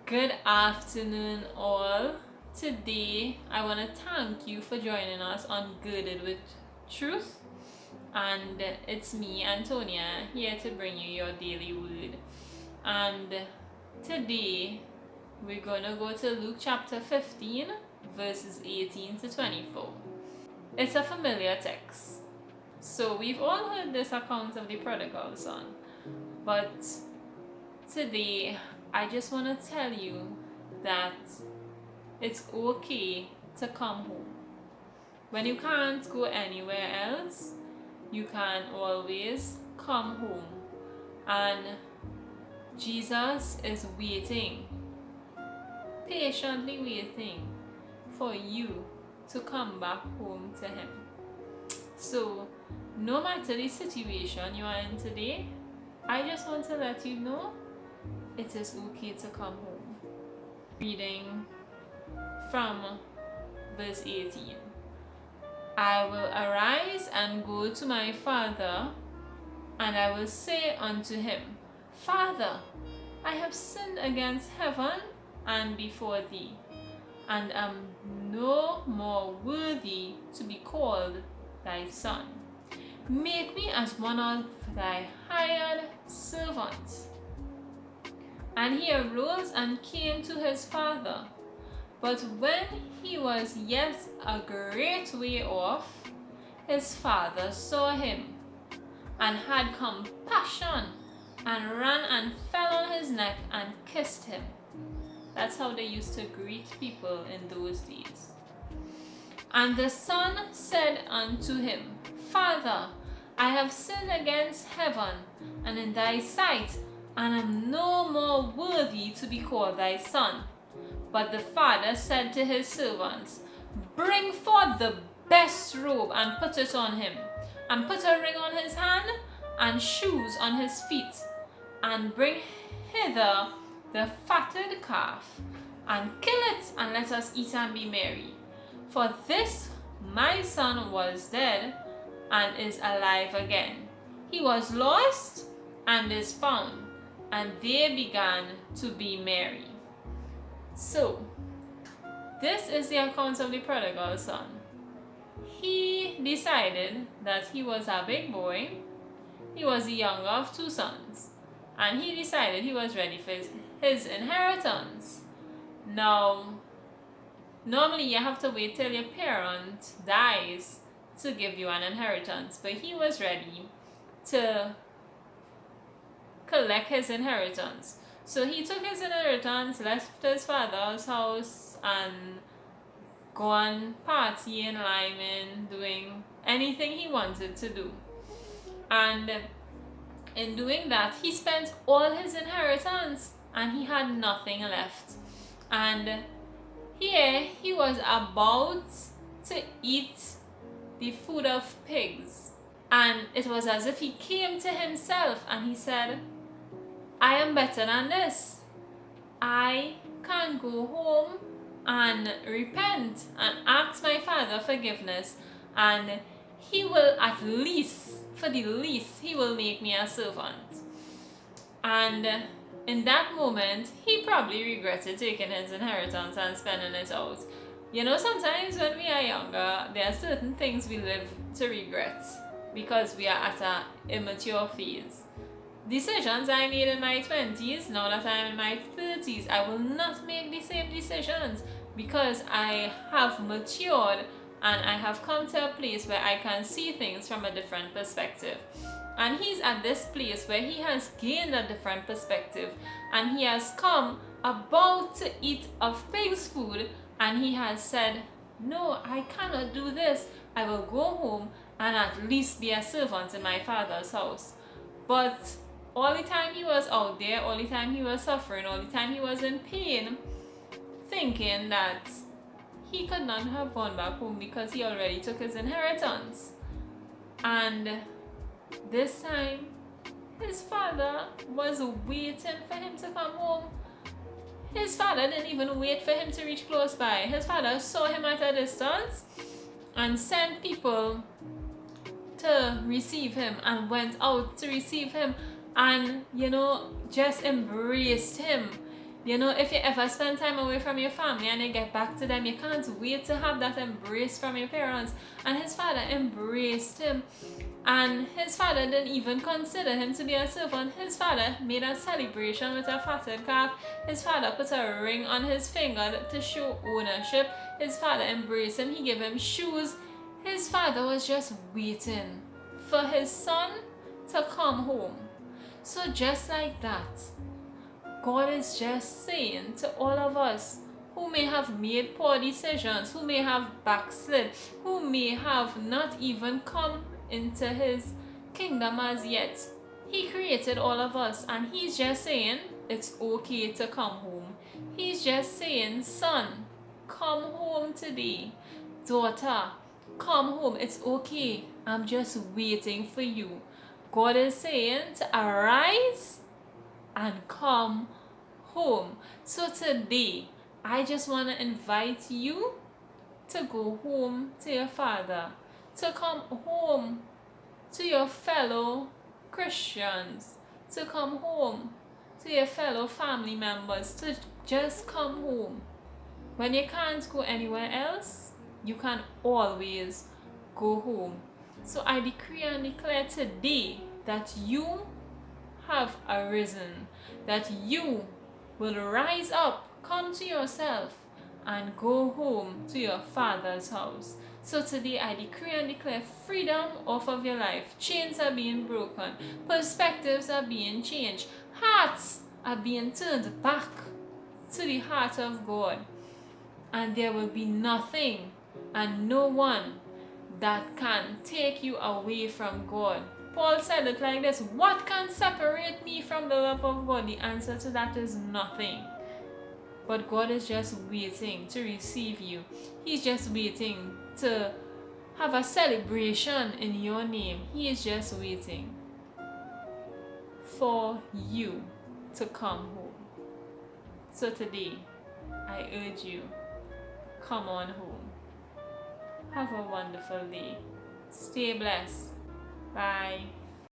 Good afternoon, all. Today, I want to thank you for joining us on Girded with Truth. And it's me, Antonia, here to bring you your daily word. And today, we're going to go to Luke chapter 15, verses 18 to 24. It's a familiar text. So, we've all heard this account of the prodigal son. But today, I just want to tell you that it's okay to come home. When you can't go anywhere else, you can always come home. And Jesus is waiting, patiently waiting for you to come back home to Him. So, no matter the situation you are in today, I just want to let you know it is okay to come home. Reading from verse 18. I will arise and go to my father, and I will say unto him, Father, I have sinned against heaven and before thee, and am no more worthy to be called thy son. Make me as one of thy hired servants. And he arose and came to his father. But when he was yet a great way off, his father saw him, and had compassion, and ran and fell on his neck and kissed him. That's how they used to greet people in those days. And the son said unto him, Father, I have sinned against heaven and in thy sight, and am no more worthy to be called thy son. But the father said to his servants, Bring forth the best robe and put it on him, and put a ring on his hand and shoes on his feet, and bring hither the fatted calf, and kill it, and let us eat and be merry. For this my son was dead and is alive again. He was lost and is found. And they began to be merry. So, this is the account of the prodigal son. He decided that he was a big boy. He was the younger of two sons. And he decided he was ready for his inheritance. Now, normally you have to wait till your parent dies to give you an inheritance. But he was ready to collect his inheritance. So he took his inheritance, left his father's house, and gone partying, liming, doing anything he wanted to do. And in doing that, he spent all his inheritance and he had nothing left. And here he was about to eat the food of pigs. And it was as if he came to himself and he said, I am better than this. I can go home and repent and ask my father forgiveness, and he will at least, for the least, he will make me a servant. And in that moment, he probably regretted taking his inheritance and spending it out. You know, sometimes when we are younger, there are certain things we live to regret because we are at an immature phase. Decisions I made in my 20s, now that I'm in my 30s, I will not make the same decisions because I have matured and I have come to a place where I can see things from a different perspective. And he's at this place where he has gained a different perspective and he has come about to eat of pig's food and he has said, no, I cannot do this. I will go home and at least be a servant in my father's house. But all the time he was out there, all the time he was suffering, all the time he was in pain, thinking that he could not have gone back home because he already took his inheritance. And this time, his father was waiting for him to come home. His father didn't even wait for him to reach close by. His father saw him at a distance and sent people to receive him and went out to receive him and, just embraced him. You know, if you ever spend time away from your family and you get back to them, you can't wait to have that embrace from your parents. And his father embraced him. And his father didn't even consider him to be a servant. His father made a celebration with a fatted calf. His father put a ring on his finger to show ownership. His father embraced him. He gave him shoes. His father was just waiting for his son to come home. So just like that, God is just saying to all of us who may have made poor decisions, who may have backslid, who may have not even come into his kingdom as yet. He created all of us, and he's just saying it's okay to come home. He's just saying, son, come home today. Daughter, come home. It's okay. I'm just waiting for you. God is saying to arise and come home. So today, I just want to invite you to go home to your Father, to come home to your fellow Christians, to come home to your fellow family members, to just come home. When you can't go anywhere else, you can always go home. So I decree and declare today that you have arisen, that you will rise up, come to yourself, and go home to your Father's house. So today I decree and declare freedom off of your life. Chains are being broken. Perspectives are being changed. Hearts are being turned back to the heart of God. And there will be nothing and no one that can take you away from God. Paul said it like this: what can separate me from the love of God? The answer to that is nothing. But God is just waiting to receive you. He's just waiting to have a celebration in your name. He is just waiting for you to come home. So today, I urge you, come on home. Have a wonderful day. Stay blessed. Bye.